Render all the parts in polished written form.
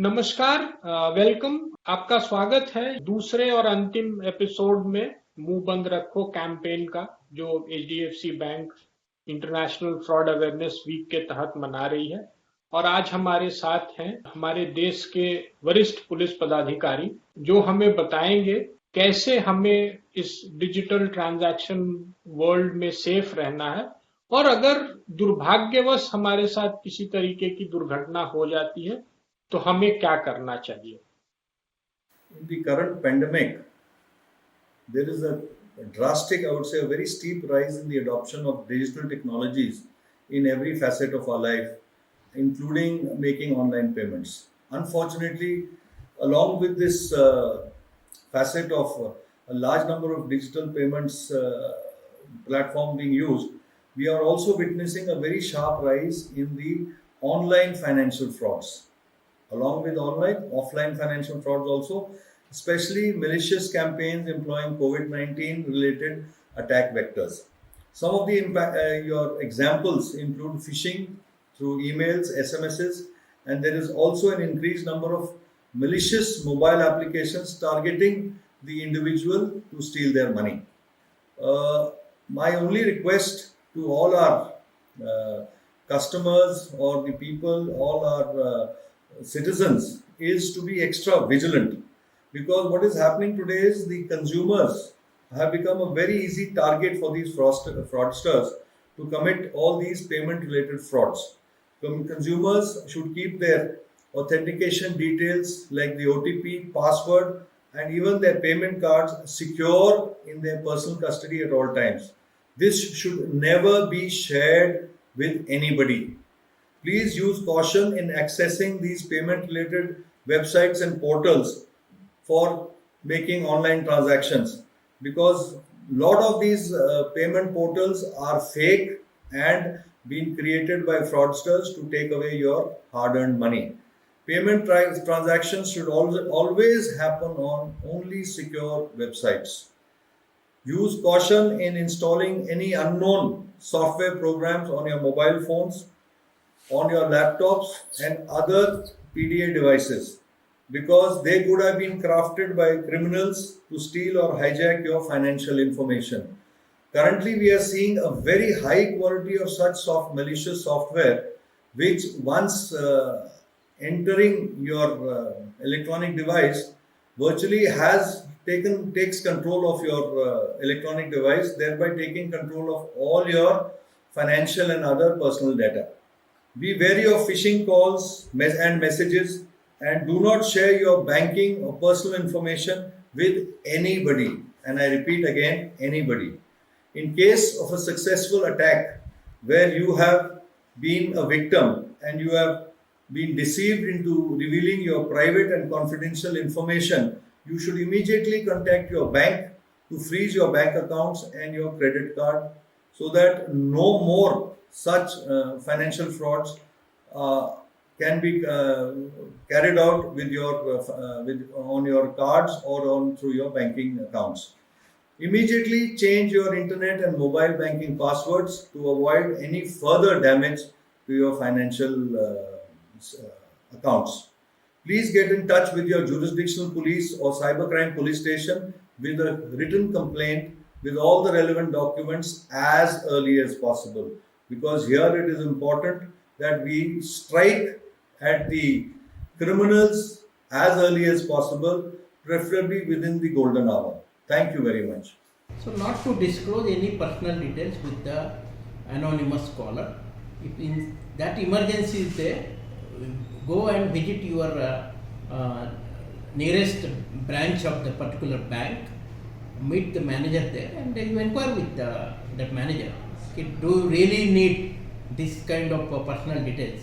नमस्कार। वेलकम। आपका स्वागत है दूसरे और अंतिम एपिसोड में मुंह बंद रखो कैंपेन का, जो HDFC bank international fraud awareness week के तहत मना रही है। और आज हमारे साथ हैं हमारे देश के वरिष्ठ पुलिस पदाधिकारी, जो हमें बताएंगे कैसे हमें इस डिजिटल ट्रांजैक्शन वर्ल्ड में सेफ रहना है, और अगर दुर्भाग्यवश हमारे साथ किसी तरीके की दुर्घटना हो जाती है तो हमें क्या करना चाहिए। In the current pandemic, there is a drastic, I would say, a very steep rise in the adoption of digital technologies in every facet of our life, including making online payments. Unfortunately, along with this facet of a large number of digital payments platform being used, we are also witnessing a very sharp rise in the online financial frauds. Along with online, offline financial frauds also, especially malicious campaigns employing COVID-19 related attack vectors. Some of the your examples include phishing through emails, SMSs, and there is also an increased number of malicious mobile applications targeting the individual to steal their money. My only request to all our customers or the people, all our citizens, is to be extra vigilant, because what is happening today is the consumers have become a very easy target for these fraudsters to commit all these payment related frauds. Consumers should keep their authentication details like the OTP, password, and even their payment cards secure in their personal custody at all times. This should never be shared with anybody. Please use caution in accessing these payment related websites and portals for making online transactions, because a lot of these payment portals are fake and being created by fraudsters to take away your hard earned money. Payment transactions should always happen on only secure websites. Use caution in installing any unknown software programs on your mobile phones, on your laptops, and other PDA devices, because they could have been crafted by criminals to steal or hijack your financial information. Currently, we are seeing a very high quality of such malicious software, which once entering your electronic device, virtually takes control of your electronic device, thereby taking control of all your financial and other personal data. Be wary of phishing calls and messages, and do not share your banking or personal information with anybody. And I repeat again, anybody. In case of a successful attack where you have been a victim and you have been deceived into revealing your private and confidential information, you should immediately contact your bank to freeze your bank accounts and your credit card, so that no more such financial frauds can be carried out with on your cards or through your banking accounts. Immediately change your internet and mobile banking passwords to avoid any further damage to your financial accounts. Please get in touch with your jurisdictional police or cybercrime police station with a written complaint with all the relevant documents as early as possible, because here it is important that we strike at the criminals as early as possible, preferably within the golden hour. Thank you very much. So, not to disclose any personal details with the anonymous caller. If in that emergency is there, go and visit your nearest branch of the particular bank, meet the manager there, and you inquire with that manager. Okay, do you really need this kind of personal details?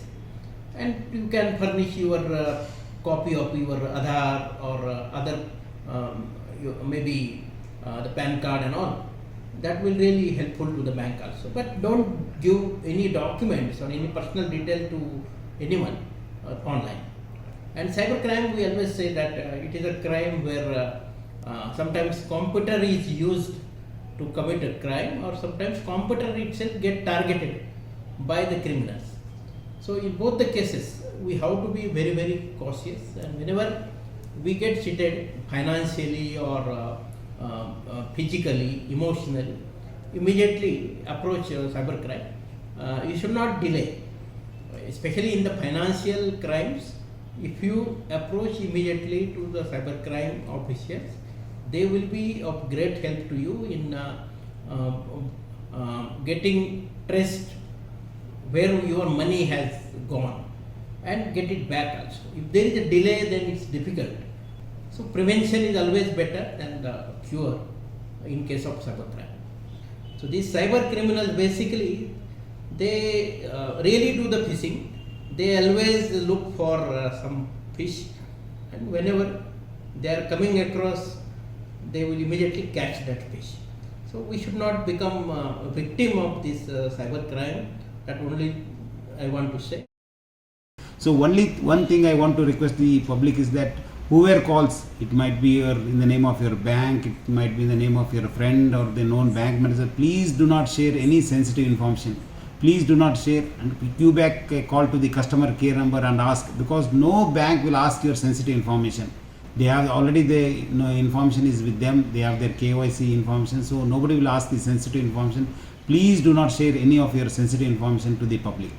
And you can furnish your copy of your Aadhaar or other maybe the PAN card and all. That will really helpful to the bank also. But don't give any documents or any personal detail to anyone online. And cybercrime, we always say that it is a crime where sometimes computer is used to commit a crime, or sometimes computer itself get targeted by the criminals. So in both the cases, we have to be very, very cautious, and whenever we get cheated financially or physically, emotionally, immediately approach cybercrime. You should not delay, especially in the financial crimes. If you approach immediately to the cybercrime officials, they will be of great help to you in getting traced where your money has gone and get it back also. If there is a delay, then it's difficult. So prevention is always better than the cure in case of cybercrime. So these cyber criminals basically, they really do the phishing. They always look for some fish, and whenever they are coming across, they will immediately catch that fish. So we should not become a victim of this cyber crime. That only I want to say. So only one thing I want to request the public is that whoever calls, it might be in the name of your bank, it might be in the name of your friend or the known bank manager, please do not share any sensitive information. Please do not share, and queue back a call to the customer care number and ask, because no bank will ask your sensitive information. They have already the information is with them, they have their KYC information, so nobody will ask the sensitive information. Please do not share any of your sensitive information to the public.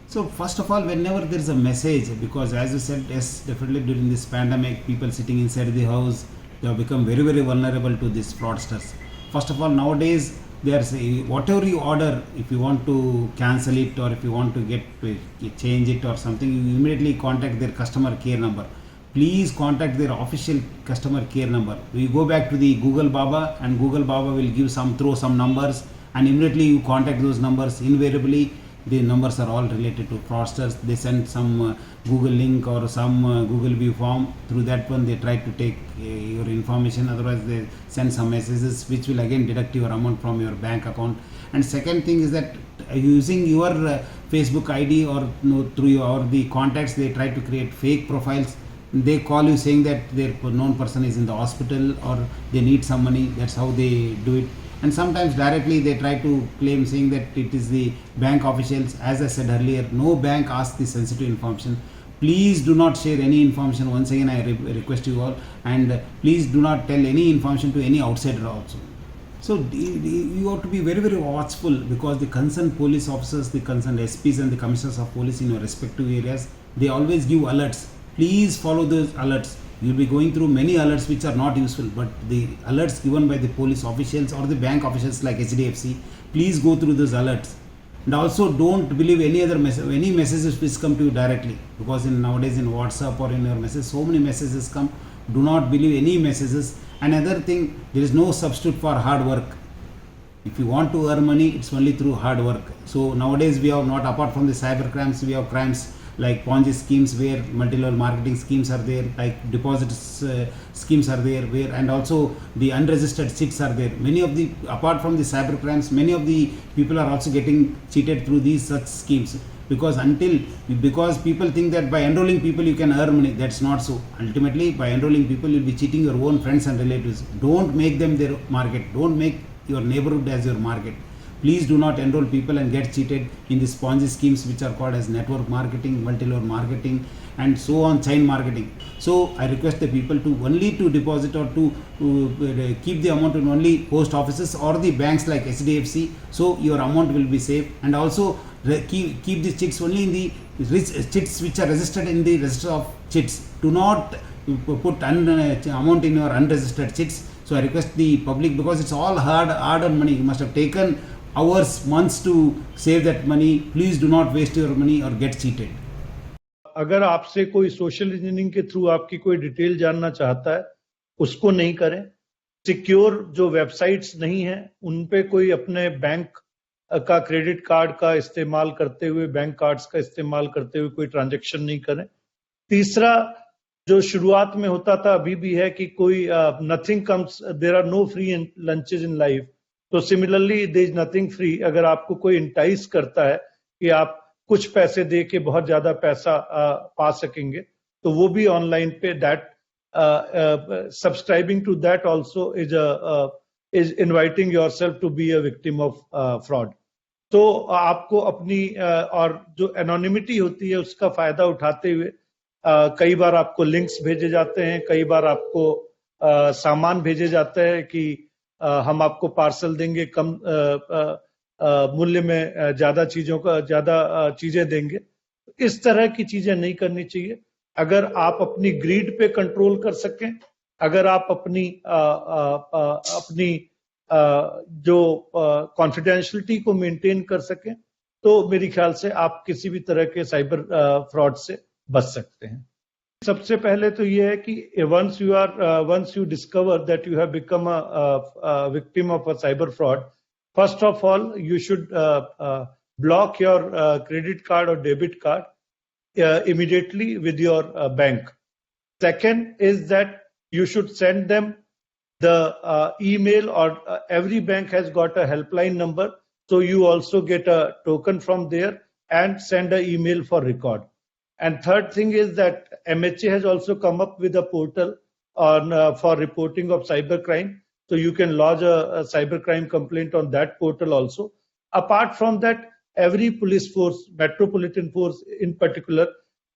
So first of all, whenever there is a message, because as you said, yes, definitely during this pandemic, people sitting inside the house, they have become very, very vulnerable to these fraudsters. First of all, nowadays, there's whatever you order, if you want to cancel it or if you want to change it or something, you immediately contact their customer care number. Please contact their official customer care number. You go back to the Google Baba, and Google Baba will throw some numbers, and immediately you contact those numbers. Invariably, the numbers are all related to fraudsters. They send some Google link or some Google View form. Through that one, they try to take your information. Otherwise, they send some messages which will again deduct your amount from your bank account. And second thing is that using your Facebook ID or through the contacts, they try to create fake profiles. They call you saying that their known person is in the hospital or they need some money. That's how they do it. And sometimes directly they try to claim saying that it is the bank officials. As I said earlier, no bank asks the sensitive information. Please do not share any information. Once again, I request you all, and please do not tell any information to any outsider also. So you have to be very, very watchful, because the concerned police officers, the concerned SPs and the commissioners of police in your respective areas, they always give alerts. Please follow those alerts. You will be going through many alerts which are not useful, but the alerts given by the police officials or the bank officials like HDFC, please go through those alerts. And also don't believe any messages which come to you directly, because nowadays in WhatsApp or in your message, so many messages come. Do not believe any messages. Another thing, there is no substitute for hard work. If you want to earn money, it's only through hard work. So nowadays we have, not apart from the cyber crimes, we have crimes like Ponzi schemes where multi-level marketing schemes are there, like deposit schemes are there, and also the unregistered chits are there. Many of the, apart from the cyber crimes, many of the people are also getting cheated through these such schemes, because people think that by enrolling people you can earn money. That's not so. Ultimately, by enrolling people you'll be cheating your own friends and relatives. Don't make them their market. Don't make your neighborhood as your market. Please do not enroll people and get cheated in these Ponzi schemes which are called as network marketing, multi-level marketing, and so on, chain marketing. So I request the people to only to deposit or to keep the amount in only post offices or the banks like HDFC, so your amount will be safe. And also keep the chits only in the chits which are registered in the register of chits. Do not put amount in your unregistered chits. So I request the public, because it's all hard-earned money. You must have taken hours, months to save that money. Please do not waste your money or get cheated. अगर आपसे कोई social engineering के through आपकी कोई detail जानना चाहता है, उसको नहीं करें. सिक्योर जो वेबसाइट्स नहीं है, उन पे कोई अपने बैंक का क्रेडिट कार्ड का इस्तेमाल करते हुए, बैंक कार्ड्स का इस्तेमाल करते हुए कोई ट्रांजैक्शन नहीं करें. तीसरा, जो शुरुआत में होता था, अभी भी है कि कोई nothing comes, there are no free lunches in life. तो similarly there is nothing free. अगर आपको कोई इंटाइस करता है कि आप कुछ पैसे दे के बहुत ज्यादा पैसा पा सकेंगे, तो वो भी ऑनलाइन पे that subscribing to that also is inviting yourself to be a victim of fraud. तो आपको अपनी और जो एनोनिमिटी होती है उसका फायदा उठाते हुए कई बार आपको लिंक्स भेजे जाते हैं, कई बार आपको सामान भेजे जाते हैं कि हम आपको पार्सल देंगे कम मूल्य में, ज्यादा चीजें देंगे। इस तरह की चीजें नहीं करनी चाहिए। अगर आप अपनी ग्रीड पे कंट्रोल कर सकें, अगर आप अपनी जो कॉन्फिडेंशियलिटी को मेंटेन कर सकें, तो मेरे ख्याल से आप किसी भी तरह के साइबर फ्रॉड से बच सकते हैं। सबसे पहले तो ये है कि once you discover that you have become a victim of a cyber fraud, first of all you should block your credit card or debit card immediately with your bank. Second is that you should send them the email, or every bank has got a helpline number, so you also get a token from there and send an email for record. And third thing is that MHA has also come up with a portal on for reporting of cybercrime, so you can lodge a cybercrime complaint on that portal also. Apart from that, every police force, metropolitan force in particular,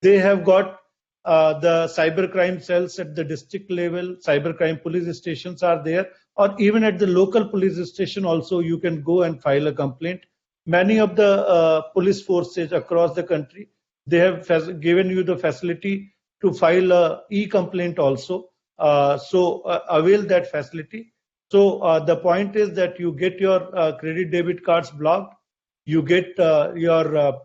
they have got the cybercrime cells at the district level. Cybercrime police stations are there, or even at the local police station also you can go and file a complaint. Many of the police forces across the country, they have given you the facility to file a e-complaint also. So avail that facility. So the point is that you get your credit debit cards blocked, you get your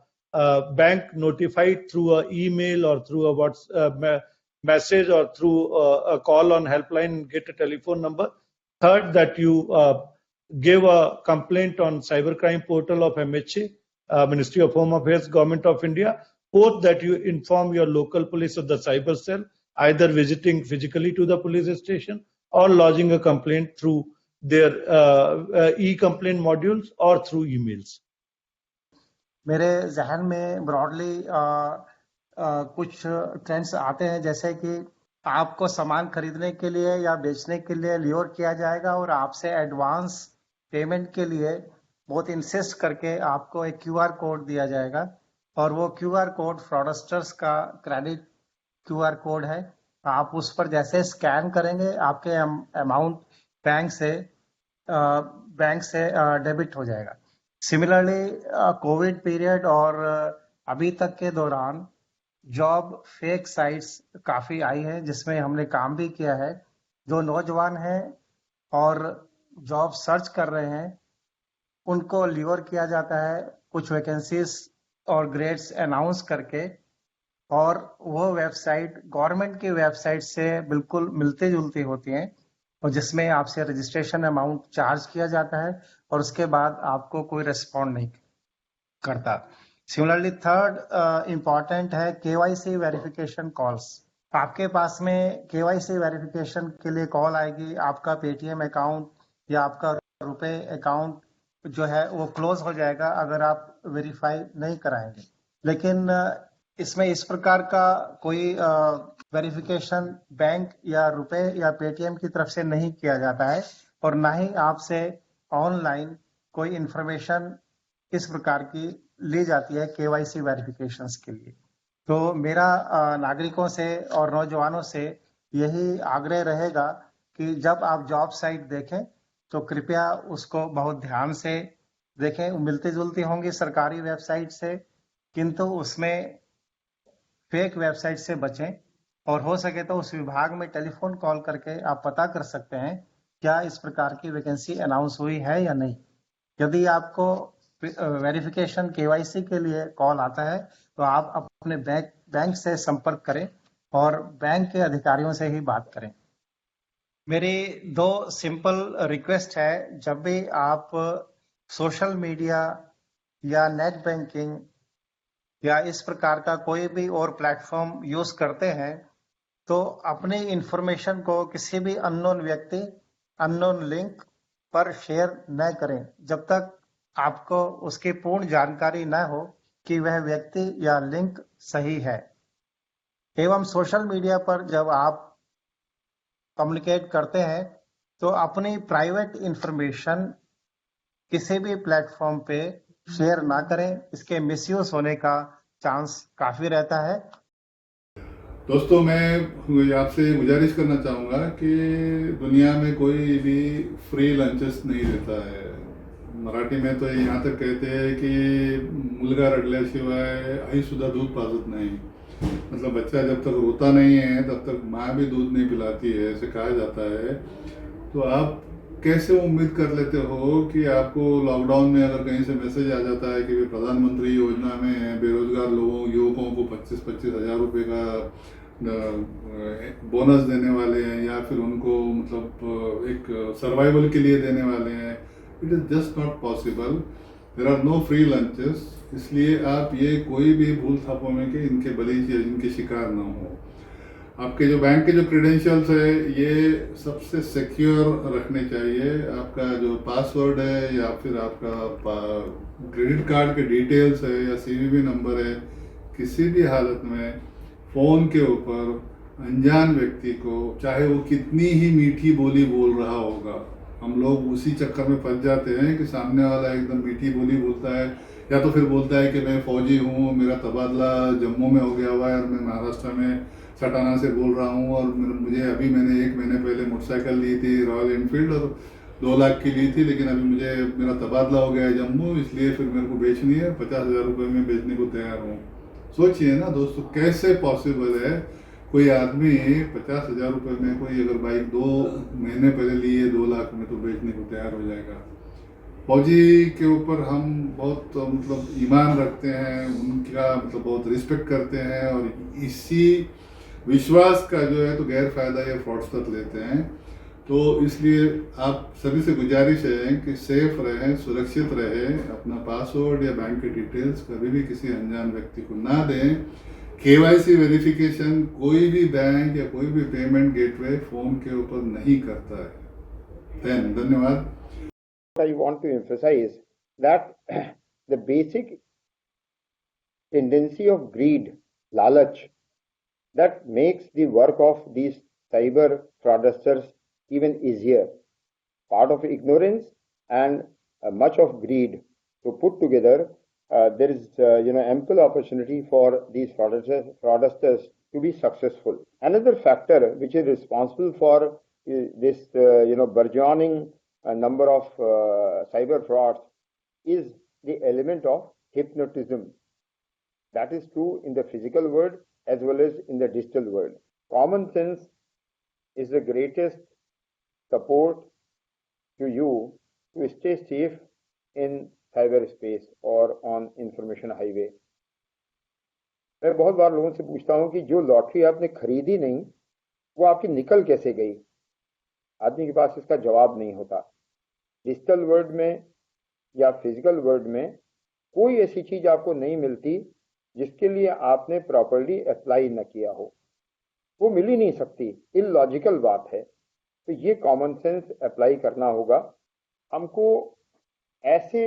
bank notified through an email or through a WhatsApp message or through a call on helpline, get a telephone number. Third, that you give a complaint on cybercrime portal of MHA, Ministry of Home Affairs, Government of India. Fourth, that you inform your local police of the cyber cell, either visiting physically to the police station or lodging a complaint through their e-complaint modules or through emails. मेरे जहन में broadly कुछ trends आते हैं, जैसे कि आपको सामान खरीदने के लिए या बेचने के लिए ल्योर किया जाएगा और आपसे एडवांस पेमेंट के लिए बहुत इंसिस्ट करके आपको एक क्यूआर कोड दिया जाएगा, और वो क्यूआर कोड फ्रॉडस्टर्स का क्रेडिट क्यूआर कोड है। आप उस पर जैसे स्कैन करेंगे आपके अमाउंट बैंक से डेबिट हो जाएगा। सिमिलरली कोविड पीरियड और अभी तक के दौरान जॉब फेक साइट्स काफ़ी आई हैं, जिसमें हमने काम भी किया है। जो नौजवान हैं और जॉब सर्च कर रहे हैं उनको ल्योर किया जाता है कुछ वैकेंसीज और ग्रेड्स अनाउंस करके, और वो वेबसाइट गवर्नमेंट की वेबसाइट से बिल्कुल मिलती जुलती होती हैं, और जिसमें आपसे रजिस्ट्रेशन अमाउंट चार्ज किया जाता है और उसके बाद आपको कोई रिस्पॉन्ड नहीं करता। सिमिलरली थर्ड इम्पॉर्टेंट है केवाईसी वेरिफिकेशन कॉल्स। आपके पास में केवाईसी वेरिफिकेशन के लिए कॉल आएगी, आपका पेटीएम अकाउंट या आपका रुपए अकाउंट जो है वो क्लोज हो जाएगा अगर आप वेरीफाई नहीं कराएंगे। लेकिन इसमें इस प्रकार का कोई वेरिफिकेशन बैंक या रुपए या पेटीएम की तरफ से नहीं किया जाता है, और ना ही आपसे ऑनलाइन कोई इंफॉर्मेशन इस प्रकार की ली जाती है केवाईसी वेरिफिकेशंस के लिए। तो मेरा नागरिकों से और नौजवानों से यही आग्रह रहेगा कि जब आप जॉब साइट देखें तो कृपया उसको बहुत ध्यान से देखें। मिलती जुलती होंगी सरकारी वेबसाइट से, किंतु उसमें फेक वेबसाइट से बचें, और हो सके तो उस विभाग में टेलीफोन कॉल करके आप पता कर सकते हैं क्या इस प्रकार की वैकेंसी अनाउंस हुई है या नहीं। यदि आपको वेरिफिकेशन केवाईसी के लिए कॉल आता है तो आप अपने बैंक से संपर्क करें और बैंक के अधिकारियों से ही बात करें। मेरी दो सिंपल रिक्वेस्ट है, जब भी आप सोशल मीडिया या नेट बैंकिंग या इस प्रकार का कोई भी और प्लेटफॉर्म यूज करते हैं तो अपनी इंफॉर्मेशन को किसी भी अननोन व्यक्ति, अननोन लिंक पर शेयर न करें जब तक आपको उसकी पूर्ण जानकारी न हो कि वह व्यक्ति या लिंक सही है। एवं सोशल मीडिया पर जब आप कम्युनिकेट करते हैं तो अपनी प्राइवेट इंफॉर्मेशन किसी भी प्लेटफॉर्म पे शेयर ना करें, इसके मिसयूज होने का चांस काफी रहता है। दोस्तों, मैं आपसे गुजारिश करना चाहूँगा कि दुनिया में कोई भी फ्री लंचेस नहीं देता है। मराठी में तो यहाँ तक कहते हैं कि मुलगा रडल्याशिवाय आई सुद्धा दूध पाजत नहीं। मतलब बच्चा जब तक रोता नहीं है तब तक माँ भी दूध नहीं पिलाती है, ऐसे कहा जाता है। तो आप कैसे उम्मीद कर लेते हो कि आपको लॉकडाउन में अगर कहीं से मैसेज आ जाता है कि वे प्रधानमंत्री योजना में बेरोजगार लोगों युवकों को 25-25 हज़ार रुपये का बोनस देने वाले हैं, या फिर उनको मतलब एक सर्वाइवल के लिए देने वाले हैं। It is just not possible. There are no free lunches. इसलिए आप ये कोई भी भूल थापों में कि इनके बलि या इनके शिकार ना हो। आपके जो बैंक के जो क्रेडेंशियल्स है ये सबसे सिक्योर रखने चाहिए। आपका जो पासवर्ड है या फिर आपका क्रेडिट कार्ड के डिटेल्स है या सीवीवी नंबर है, किसी भी हालत में फ़ोन के ऊपर अनजान व्यक्ति को, चाहे वो कितनी ही मीठी बोली बोल रहा होगा, हम लोग उसी चक्कर में फंस जाते हैं कि सामने वाला एकदम मीठी बोली बोलता है या तो फिर बोलता है कि मैं फ़ौजी हूँ, मेरा तबादला जम्मू में हो गया हुआ है और मैं महाराष्ट्र में सटाना से बोल रहा हूँ, और मैंने 1 महीने पहले मोटरसाइकिल ली थी रॉयल एनफील्ड और 2 लाख की ली थी, लेकिन अभी मुझे मेरा तबादला हो गया है जम्मू, इसलिए फिर मेरे को बेचनी है, 50,000 रुपये में बेचने को तैयार हूँ। सोचिए ना दोस्तों, कैसे पॉसिबल है कोई आदमी 50,000 रुपये में कोई अगर बाइक 2 महीने पहले लिए 2 लाख में तो बेचने को तैयार हो जाएगा। फौजी के ऊपर हम बहुत मतलब ईमान रखते हैं, उनका मतलब बहुत रिस्पेक्ट करते हैं, और इसी विश्वास का जो है तो गैर फायदा ये फ्रॉडस्टर लेते हैं। तो इसलिए आप सभी से गुजारिश है कि सेफ रहें, सुरक्षित रहें, अपना पासवर्ड या बैंक के डिटेल्स कभी भी किसी अनजान व्यक्ति को ना दें। केवाईसी वेरिफिकेशन कोई भी बैंक या कोई भी पेमेंट गेटवे फोन के ऊपर नहीं करता है। धन्यवाद। I want to emphasize that the basic tendency of greed, lalach, that makes the work of these cyber fraudsters even easier. Part of ignorance and much of greed to put together, there is ample opportunity for these fraudsters to be successful. Another factor which is responsible for this burgeoning number of cyber frauds is the element of hypnotism. That is true in the physical world as well as in the digital world. Common sense is the greatest support to you to stay safe in cyberspace or on information highway. मैं बहुत बार लोगों से पूछता हूं कि जो lottery आपने खरीदी नहीं वो आपकी निकल कैसे गई। आदमी के पास इसका जवाब नहीं होता। डिजिटल वर्ल्ड में या फिजिकल वर्ल्ड में कोई ऐसी चीज आपको नहीं मिलती जिसके लिए आपने प्रॉपर्ली अप्लाई न किया हो, वो मिल ही नहीं सकती। इलॉजिकल बात है। तो ये कॉमन सेंस अप्लाई करना होगा। हमको ऐसे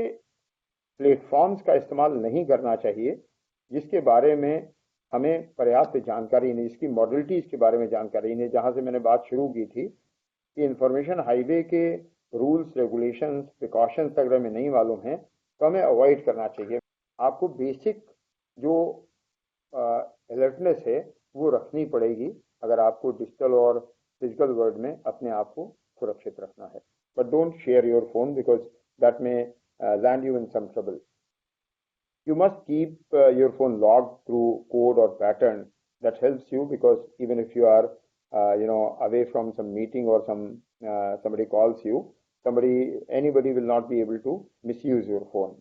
प्लेटफॉर्म्स का इस्तेमाल नहीं करना चाहिए जिसके बारे में हमें पर्याप्त जानकारी नहीं, इसकी मॉडलिटीज के बारे में जानकारी नहीं। जहां से मैंने बात शुरू की थी कि इंफॉर्मेशन हाईवे के रूल्स, रेगुलेशंस, प्रिकॉशंस अगर हमें नहीं मालूम है तो हमें अवॉइड करना चाहिए। आपको बेसिक जो अलर्टनेस है वो रखनी पड़ेगी अगर आपको डिजिटल और फिजिकल वर्ल्ड में अपने आप को सुरक्षित रखना है। But don't share your phone because that may land you in some trouble. You must keep your phone logged through code or pattern that helps you, because even if you are away from some meeting or somebody calls you, anybody will not be able to misuse your phone.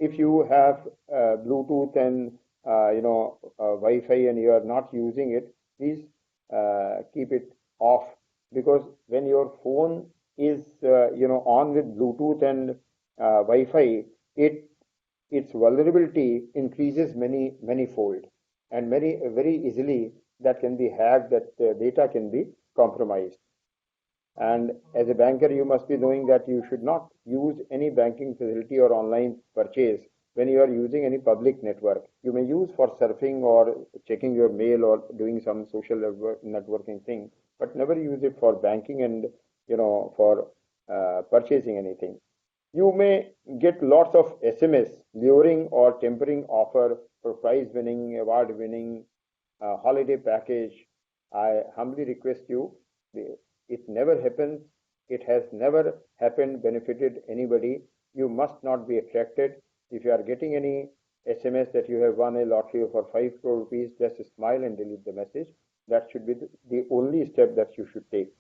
If you have Bluetooth and Wi-Fi and you are not using it, please keep it off, because when your phone is on with Bluetooth and Wi-Fi, its vulnerability increases many fold, and very easily that can be hacked, that data can be compromised. And as a banker, you must be knowing that you should not use any banking facility or online purchase when you are using any public network. You may use for surfing or checking your mail or doing some social networking thing, but never use it for banking and for purchasing anything. You may get lots of SMS luring or tempering offer for prize winning, award winning, holiday package. I humbly request you, it never happens. It has never happened, benefited anybody. You must not be attracted. If you are getting any SMS that you have won a lottery for 5 crore rupees, just smile and delete the message. That should be the only step that you should take.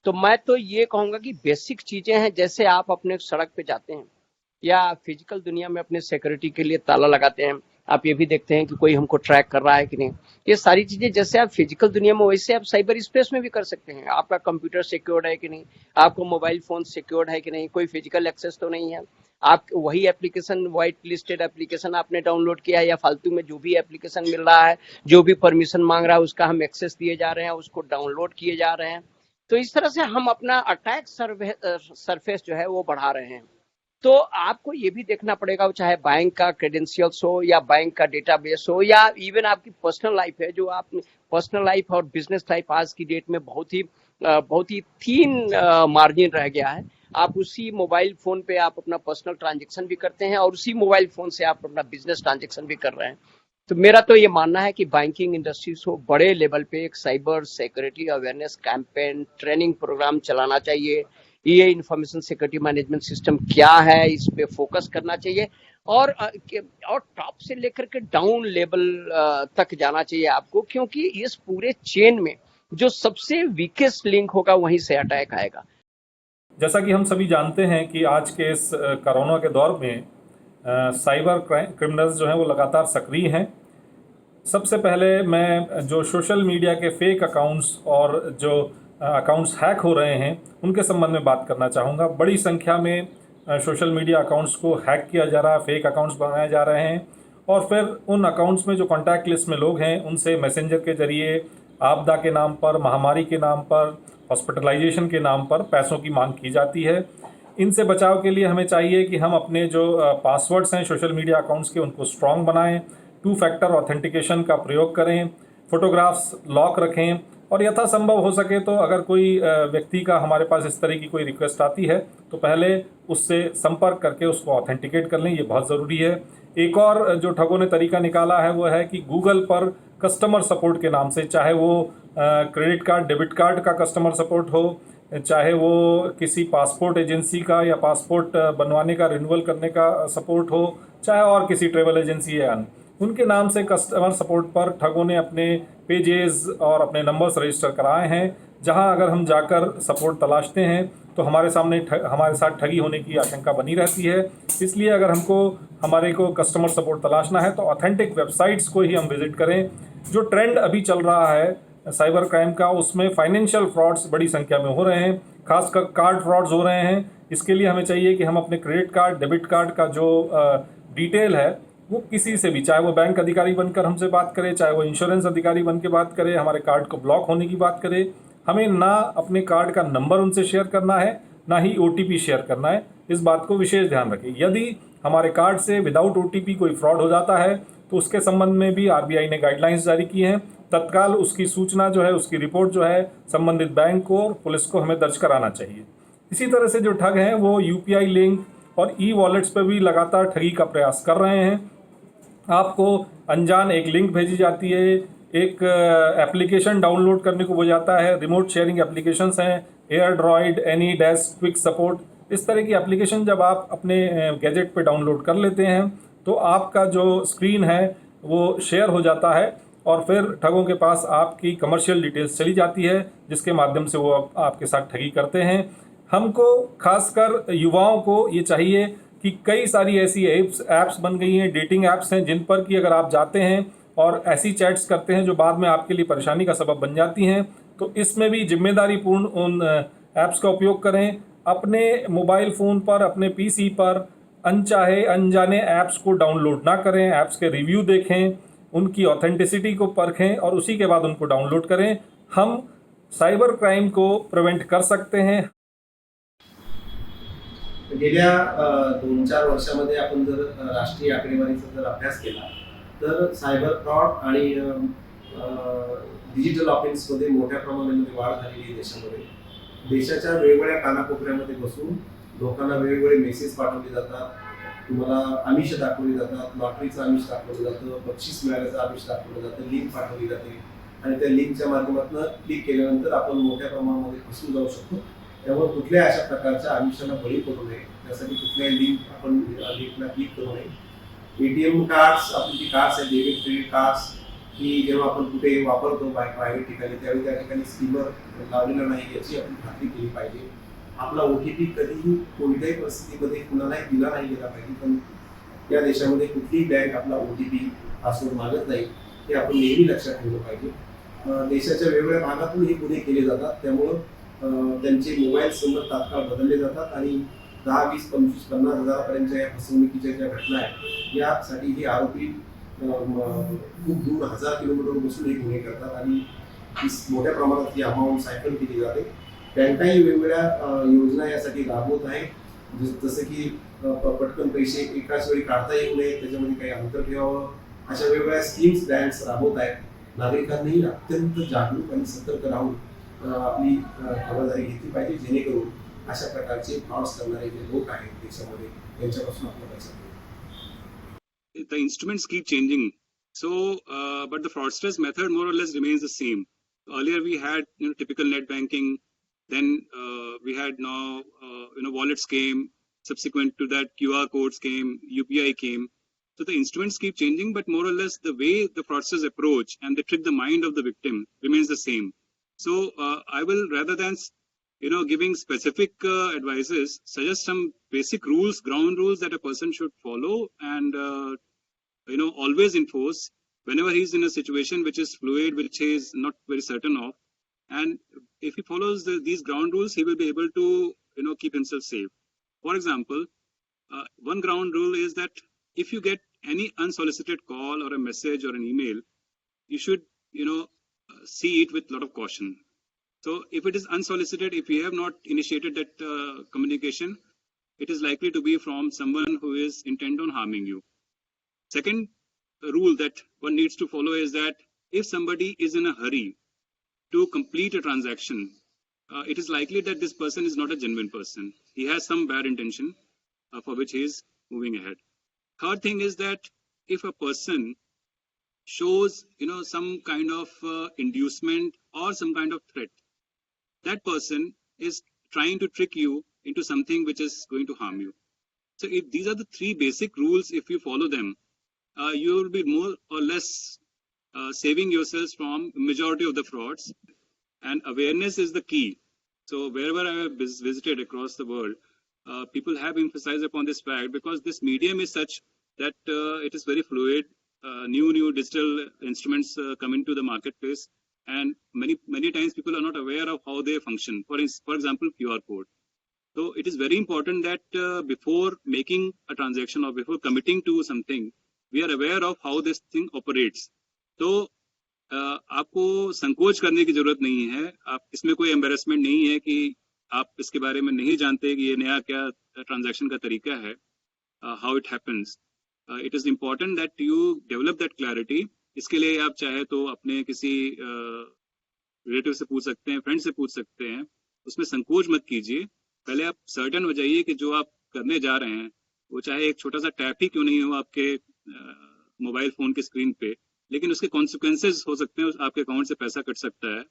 तो मैं तो ये कहूंगा कि basic चीजें हैं, जैसे आप अपने सड़क पे जाते हैं या फिजिकल दुनिया में अपने सिक्योरिटी के लिए ताला लगाते हैं, आप ये भी देखते हैं कि कोई हमको ट्रैक कर रहा है कि नहीं। ये सारी चीजें जैसे आप फिजिकल दुनिया में, वैसे आप साइबर स्पेस में भी कर सकते हैं। आपका कंप्यूटर सिक्योर्ड है कि नहीं, आपको मोबाइल फोन सिक्योर्ड है कि नहीं, कोई फिजिकल एक्सेस तो नहीं है। आप वही एप्लीकेशन, व्हाइट लिस्टेड एप्लीकेशन आपने डाउनलोड किया है या फालतू में जो भी एप्लीकेशन मिल रहा है, जो भी परमिशन मांग रहा है, उसका हम एक्सेस दिए जा रहे हैं, उसको डाउनलोड किए जा रहे हैं। तो इस तरह से हम अपना अटैक सरफेस जो है वो बढ़ा रहे हैं। तो आपको ये भी देखना पड़ेगा, चाहे बैंक का क्रेडेंशियल्स हो या बैंक का डेटाबेस हो या इवन आपकी पर्सनल लाइफ है, जो आप पर्सनल लाइफ और बिजनेस लाइफ आज की डेट में बहुत ही थीन मार्जिन रह गया है। आप उसी मोबाइल फोन पे आप अपना पर्सनल ट्रांजेक्शन भी करते हैं और उसी मोबाइल फोन से आप अपना बिजनेस ट्रांजेक्शन भी कर रहे हैं। तो मेरा तो ये मानना है कि बैंकिंग इंडस्ट्री को बड़े लेवल पे एक cyber security awareness campaign, training programme चलाना चाहिए। ये इंफॉर्मेशन सिक्योरिटी मैनेजमेंट सिस्टम क्या है, इस पे फोकस करना चाहिए और टॉप से लेकर के डाउन लेवल तक जाना चाहिए आपको, क्योंकि इस पूरे चेन में जो सबसे वीकेस्ट लिंक होगा वहीं से अटैक आएगा। जैसा कि हम सभी जानते हैं कि आज के इस कोरोना के दौर में साइबर क्रिमिनल्स जो हैं वो लगातार सक्रिय हैं। सबसे पहले मैं जो सोशल मीडिया के फेक अकाउंट्स और जो अकाउंट्स हैक हो रहे हैं उनके संबंध में बात करना चाहूँगा। बड़ी संख्या में सोशल मीडिया अकाउंट्स को हैक किया जा रहा है, फेक अकाउंट्स बनाए जा रहे हैं और फिर उन अकाउंट्स में जो कॉन्टैक्ट लिस्ट में लोग हैं उनसे मैसेंजर के जरिए आपदा के नाम पर, महामारी के नाम पर, हॉस्पिटलाइजेशन के नाम पर पैसों की मांग की जाती है। इनसे बचाव के लिए हमें चाहिए कि हम अपने जो पासवर्ड्स हैं सोशल मीडिया अकाउंट्स के उनको स्ट्रॉन्ग बनाएं, 2 फैक्टर ऑथेंटिकेशन का प्रयोग करें, फोटोग्राफ्स लॉक रखें और यथासंभव हो सके तो अगर कोई व्यक्ति का हमारे पास इस तरह की कोई रिक्वेस्ट आती है तो पहले उससे संपर्क करके उसको ऑथेंटिकेट कर लें, ये बहुत ज़रूरी है। एक और जो ठगों ने तरीका निकाला है वो है कि गूगल पर कस्टमर सपोर्ट के नाम से, चाहे वो क्रेडिट कार्ड, डेबिट कार्ड का कस्टमर सपोर्ट हो, चाहे वो किसी पासपोर्ट एजेंसी का या पासपोर्ट बनवाने का, रिन्यूअल करने का सपोर्ट हो, चाहे और किसी ट्रेवल एजेंसी या अन्य, उनके नाम से कस्टमर सपोर्ट पर ठगों ने अपने पेजेस और अपने नंबर्स रजिस्टर कराए हैं, जहां अगर हम जाकर सपोर्ट तलाशते हैं तो हमारे साथ ठगी होने की आशंका बनी रहती है। इसलिए अगर हमारे को कस्टमर सपोर्ट तलाशना है तो ऑथेंटिक वेबसाइट्स को ही हम विजिट करें। जो ट्रेंड अभी चल रहा है साइबर क्राइम का, उसमें फाइनेंशियल फ्रॉड्स बड़ी संख्या में हो रहे हैं, खासकर कार्ड फ्रॉड्स हो रहे हैं। इसके लिए हमें चाहिए कि हम अपने क्रेडिट कार्ड, डेबिट कार्ड का जो डिटेल है वो किसी से भी, चाहे वो बैंक अधिकारी बनकर हमसे बात करे, चाहे वो इंश्योरेंस अधिकारी बन के बात करे, हमारे कार्ड को ब्लॉक होने की बात करे, हमें ना अपने कार्ड का नंबर उनसे शेयर करना है, ना ही OTP शेयर करना है। इस बात को विशेष ध्यान रखें। यदि हमारे कार्ड से विदाउट OTP कोई फ्रॉड हो जाता है तो उसके संबंध में भी RBI ने गाइडलाइंस जारी की हैं। तत्काल उसकी सूचना जो है, उसकी रिपोर्ट जो है संबंधित बैंक को और पुलिस को हमें दर्ज कराना चाहिए। इसी तरह से जो ठग हैं वो UPI लिंक और ई-वॉलेट्स पर भी लगातार ठगी का प्रयास कर रहे हैं। आपको अनजान एक लिंक भेजी जाती है, एक एप्लीकेशन डाउनलोड करने को बोला जाता है, रिमोट शेयरिंग एप्लीकेशंस हैं, एयरड्रॉइड, एनीडेस्क, क्विक सपोर्ट, इस तरह की एप्लीकेशन जब आप अपने गैजेट पे डाउनलोड कर लेते हैं तो आपका जो स्क्रीन है वो शेयर हो जाता है और फिर ठगों के पास आपकी कमर्शियल डिटेल्स चली जाती है, जिसके माध्यम से वो आपके साथ ठगी करते हैं। हमको खासकर युवाओं को ये चाहिए कि कई सारी ऐसी ऐप्स बन गई हैं, डेटिंग ऐप्स हैं, जिन पर कि अगर आप जाते हैं और ऐसी चैट्स करते हैं जो बाद में आपके लिए परेशानी का सबब बन जाती हैं, तो इसमें भी जिम्मेदारीपूर्ण उन ऐप्स का उपयोग करें। अपने मोबाइल फ़ोन पर, अपने PC पर अनचाहे अनजाने ऐप्स को डाउनलोड ना करें। ऐप्स के रिव्यू देखें, उनकी ऑथेंटिसिटी को परखें और उसी के बाद उनको डाउनलोड करें। हम साइबर क्राइम को प्रिवेंट कर सकते हैं। गेल्या 2-4 वर्षामध्ये आपण जर राष्ट्रीय आकडेवारीचा जर अभ्यास केला तर सायबर फ्रॉड आणि डिजिटल ऑफेन्समध्ये मोठ्या प्रमाणामध्ये वाढ झालेली आहे देशामध्ये। देशाच्या वेगवेगळ्या कानाकोपऱ्यामध्ये बसून लोकांना वेगवेगळे मेसेज पाठवले जातात, तुम्हाला आमिष दाखवली जातात, लॉटरीचं आमिष दाखवलं जातं, बक्षीस मिळाल्याचं आमिष दाखवलं जातं, लिंक पाठवली जाते आणि त्या लिंकच्या माध्यमातून क्लिक केल्यानंतर आपण मोठ्या प्रमाणामध्ये फसवून जाऊ शकतो. त्यामुळे कुठल्याही अशा प्रकारच्या आमिषाला बळी पडू नये, त्यासाठी कुठल्याही लिंक आपण लिंकला क्लिक करू नये. ATM कार्ड्स, आपली जी कार्ड्स आहेत, डेबिट क्रेडिट कार्ड्स, की जेव्हा आपण कुठे वापरतो प्रायव्हेट ठिकाणी, त्यावेळी त्या ठिकाणी स्कीमर लावलेला नाही याची आपण खात्री केली पाहिजे. आपला OTP कधीही कोणत्याही परिस्थितीमध्ये कुणालाही दिला नाही गेला पाहिजे. पण या देशामध्ये कुठलीही बँक आपला OTP पासवर्ड मागत नाही, हे आपण नेहमी लक्षात ठेवलं पाहिजे. देशाच्या वेगवेगळ्या भागातून हे गुन्हे केले जातात, त्यामुळं त्यांचे मोबाईल नंबर तात्काळ बदलले जातात आणि 10, 20, 25, 50 हजारापर्यंतच्या या फसवणुकीच्या ज्या घटना आहेत, यासाठी हे आरोपी खूप दूर 1000 किलोमीटर बसून हे गुन्हे करतात आणि मोठ्या प्रमाणात ही अमाऊंट सायकल केली जाते. बँकाही वेगवेगळ्या योजना यासाठी राबवत आहे, जसं की पटकन पैसे एकाच वेळी काढता येऊ नये, त्याच्यामध्ये काही अंतर ठेवावं, अशा वेगवेगळ्या स्कीम्स बँक्स राबवत आहेत. नागरिकांनीही अत्यंत जागरूक आणि सतर्क राहून आपली खबरदारी घेतली पाहिजे, जेणेकरून अशा प्रकारचे फ्रॉड्स करणारे जे लोक आहेत देशामध्ये त्यांच्यापासून आपल्याला बचाव. The instruments keep changing, so but the fraudsters method more or less remains the same. Earlier we had typical net banking, then we had now wallets came, subsequent to that QR codes came, UPI came. So the instruments keep changing, but more or less the way the fraudsters approach and they trick the mind of the victim remains the same. So I will, rather than giving specific advices, suggest some basic rules, ground rules that a person should follow and always enforce whenever he's in a situation which is fluid, which he is not very certain of. And if he follows these ground rules, he will be able to keep himself safe. For example, one ground rule is that if you get any unsolicited call or a message or an email, you should see it with a lot of caution. So if it is unsolicited, if you have not initiated that communication, it is likely to be from someone who is intent on harming you. Second rule that one needs to follow is that if somebody is in a hurry to complete a transaction, it is likely that this person is not a genuine person. He has some bad intention for which he is moving ahead. Third thing is that if a person shows some kind of inducement or some kind of threat, that person is trying to trick you into something which is going to harm you. So if these are the three basic rules, if you follow them, you will be more or less saving yourselves from majority of the frauds. And awareness is the key. So wherever I have visited across the world, people have emphasized upon this fact, because this medium is such that it is very fluid. New digital instruments come into the marketplace, and many times people are not aware of how they function. For example, QR code. So it is very important that before making a transaction or before committing to something, we are aware of how this thing operates. तो आपको संकोच करने की जरूरत नहीं है. आप इसमें कोई एम्बेरसमेंट नहीं है कि आप इसके बारे में नहीं जानते कि ये नया क्या ट्रांजैक्शन का तरीका है, how it happens. It is important that you develop that clarity. इसके लिए आप चाहे तो अपने किसी रिलेटिव से पूछ सकते हैं, फ्रेंड से पूछ सकते हैं. उसमें संकोच मत कीजिए. पहले आप सर्टन हो जाइए कि जो आप करने जा रहे हैं वो चाहे एक छोटा सा टैप ही क्यों नहीं हो आपके मोबाइल फोन की स्क्रीन पे, लेकिन उसके कॉन्सिक्वेंसेस हो सकते हैं. आपके अकाउंट से पैसा कट सकता है,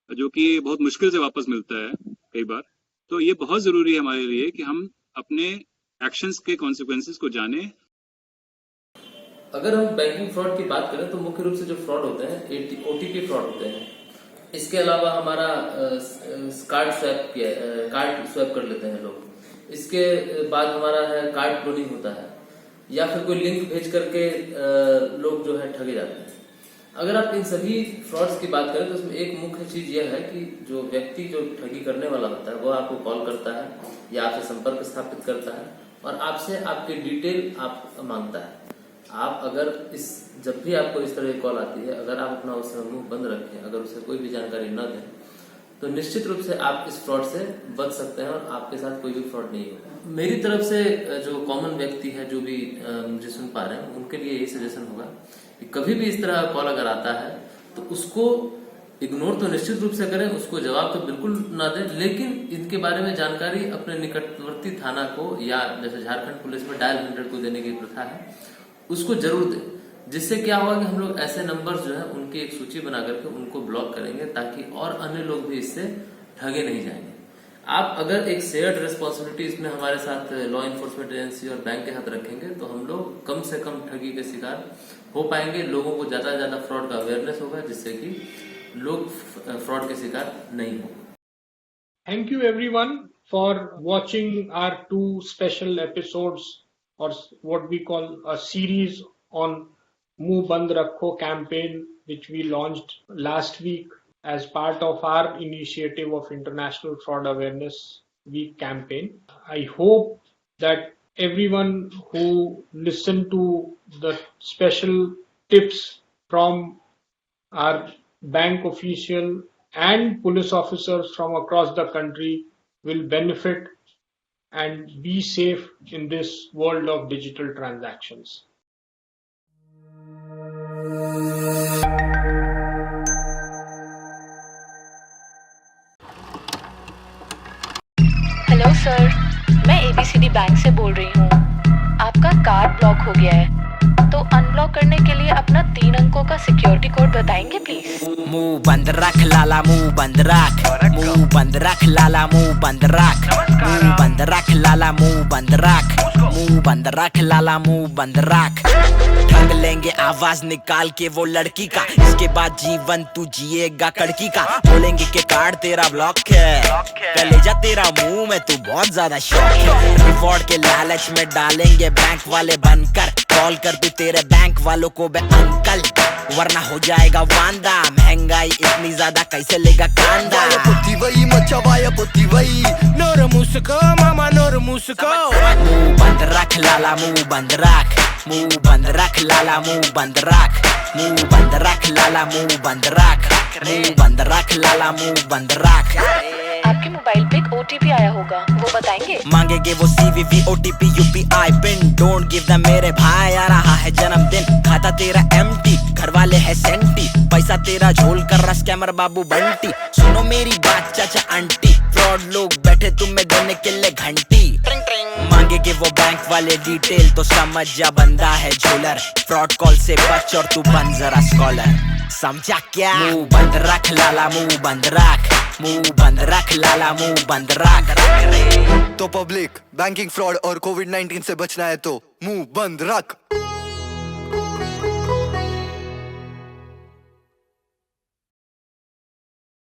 जो कि बहुत मुश्किल से वापस मिलता है कई बार. तो ये बहुत जरूरी है हमारे लिए कि हम अपने एक्शंस के कॉन्सिक्वेंसेस को जाने. अगर हम बैंकिंग फ्रॉड की बात करें तो मुख्य रूप से जो फ्रॉड होते हैं OTP फ्रॉड होते हैं. इसके अलावा हमारा कार्ड स्वैप कर लेते हैं लोग. इसके बाद हमारा है कार्ड क्लोनिंग होता है, या फिर कोई लिंक भेज करके लोग जो है ठगे जाते हैं. अगर आप इन सभी फ्रॉड्स की बात करें तो उसमें एक मुख्य चीज यह है कि जो व्यक्ति जो ठगी करने वाला होता है वो आपको कॉल करता है या आपसे संपर्क स्थापित करता है और आपसे आपके डिटेल आप मांगता है. आप अगर जब भी आपको इस तरह की कॉल आती है, अगर आप अपना उससे मुंह बंद रखें, अगर उसे कोई भी जानकारी न दें, तो निश्चित रूप से आप इस फ्रॉड से बच सकते हैं और आपके साथ कोई भी फ्रॉड नहीं होगा. मेरी तरफ से जो कॉमन व्यक्ति है, जो भी मुझे सुन पा रहे हैं, उनके लिए यही सजेशन होगा कि कभी भी इस तरह का कॉल अगर आता है तो उसको इग्नोर तो निश्चित रूप से करें, उसको जवाब तो बिल्कुल ना दें, लेकिन इनके बारे में जानकारी अपने निकटवर्ती थाना को या जैसे झारखंड पुलिस में डायल 100 को देने की प्रथा है, उसको जरूर दें। जिससे क्या होगा कि हम लोग ऐसे नंबर्स जो है उनकी एक सूची बना करके उनको ब्लॉक करेंगे, ताकि और अन्य लोग भी इससे ठगे नहीं जाएंगे। आप अगर एक शेयर्ड रिस्पॉन्सिबिलिटी इसमें हमारे साथ लॉ इन्फोर्समेंट एजेंसी और बैंक के साथ रखेंगे तो हम लोग कम से कम ठगी के शिकार हो पाएंगे। लोगों को ज्यादा से ज्यादा फ्रॉड का अवेयरनेस होगा, जिससे कि लोग फ्रॉड के शिकार नहीं हो। Thank you everyone for watching our 2 special episodes, or what we call a series on Muh Band Rakho campaign, which we launched last week as part of our initiative of International Fraud Awareness Week campaign. I hope that everyone who listened to the special tips from our bank official and police officers from across the country will benefit and be safe in this world of digital transactions. Hello sir, मैं ABCD bank से बोल रही हूँ। आपका card block हो गया है, तो अनब्लॉक करने के लिए अपना 3 अंकों का सिक्योरिटी कोड बताएंगे प्लीज। मुंह बंद रख लाला, मुंह बंद रख, मुंह बंद रख लाला, मुंह बंद रख, मुंह बंद रख लाला, मुंह बंद रख, मुंह बंद रख लाला, मुंह बंद रख। ठग लेंगे आवाज निकाल के वो लड़की का, इसके बाद जीवन तू जिएगा कड़की का। बोलेंगे कि कार्ड तेरा ब्लॉक है, कलेजा तेरा मुंह में तू बहुत ज्यादा शौक है। रिवॉर्ड के लालच में डालेंगे बैंक वाले बनकर, कॉल कर तू तेरे बैंक वालों को बे अंकल, वरना हो जाएगा वांदा। महंगाई इतनी ज्यादा कैसे लेगा कांदा। पुत्ती वही मचावाया पुत्ती वही, नोर मुस्को मामा नोर मुस्को। मुंह बंद रख लाला, मुंह बंद रख, मुंह बंद रख लाला, मुंह बंद रख, मुंह बंद रख लाला, मुंह बंद रख, मुंह बंद रख लाला, मुंह बंद रख। आपके मोबाइल पे एक OTP आया होगा, वो बताएंगे? मांगेंगे वो CVV OTP UPI pin, don't give the मेरे भाई, आ रहा है जन्मदिन। खाता तेरा empty, घर वाले है सेंटी, पैसा तेरा झोल कर रहा स्कैमर बाबू बंटी। सुनो मेरी बात चाचा आंटी, फ्रॉड लोग बैठे तुम्हें देने के लिए घंटी। मांगेंगे वो बैंक वाले डिटेल, तो समझ जा बंदा है झोलर। फ्रॉड कॉल से बच और तू बन जरा स्कॉलर, समझा क्या? मुंह बंद रख लाला, मुंह बंद रख, मुंह बंद रख लाला, मुंह बंद रख। तो पब्लिक, बैंकिंग फ्रॉड और कोविड-19 से बचना है तो मुंह बंद रख।